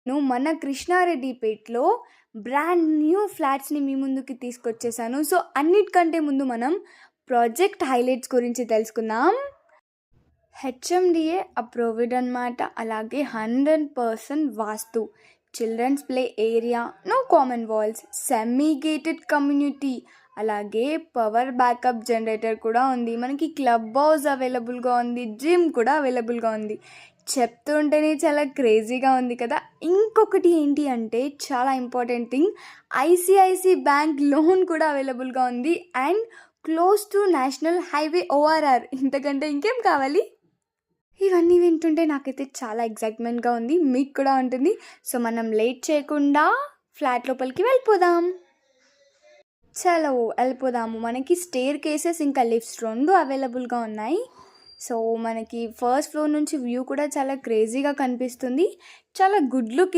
మన కృష్ణారెడ్డిపేటలో brand new ఫ్లాట్స్‌ని మీ ముందుకి తీసుకొచ్చేసాను. So, అన్నిటికంటే ముందు మనం ప్రాజెక్ట్ హైలైట్స్ గురించి తెలుసుకుందాం. హెచ్ఎండిఏ అప్రూవ్డ్ అనమాట. అలాగే 100% vastu, children's play area, no common walls, semi gated community, అలాగే పవర్ బ్యాకప్ జనరేటర్ కూడా ఉంది. మనకి క్లబ్ హౌస్ అవైలబుల్గా ఉంది, జిమ్ కూడా అవైలబుల్గా ఉంది. చెప్తుంటేనే చాలా క్రేజీగా ఉంది కదా. ఇంకొకటి ఏంటి అంటే చాలా important thing, ICICI bank loan కూడా అవైలబుల్గా ఉంది and close to national highway ORR. ఇంతకంటే ఇంకేం కావాలి? ఇవన్నీ వింటుంటే నాకైతే చాలా ఎక్సైట్మెంట్గా ఉంది, మీకు కూడా ఉంటుంది. సో మనం లేట్ చేయకుండా ఫ్లాట్ లోపలికి వెళ్ళిపోదాం. చలో వెళ్ళిపోదాము. మనకి స్టేర్ కేసెస్ ఇంకా లిఫ్ట్స్ రెండు అవైలబుల్గా ఉన్నాయి. సో మనకి ఫస్ట్ ఫ్లోర్ నుంచి వ్యూ కూడా చాలా క్రేజీగా కనిపిస్తుంది. చాలా గుడ్ లుక్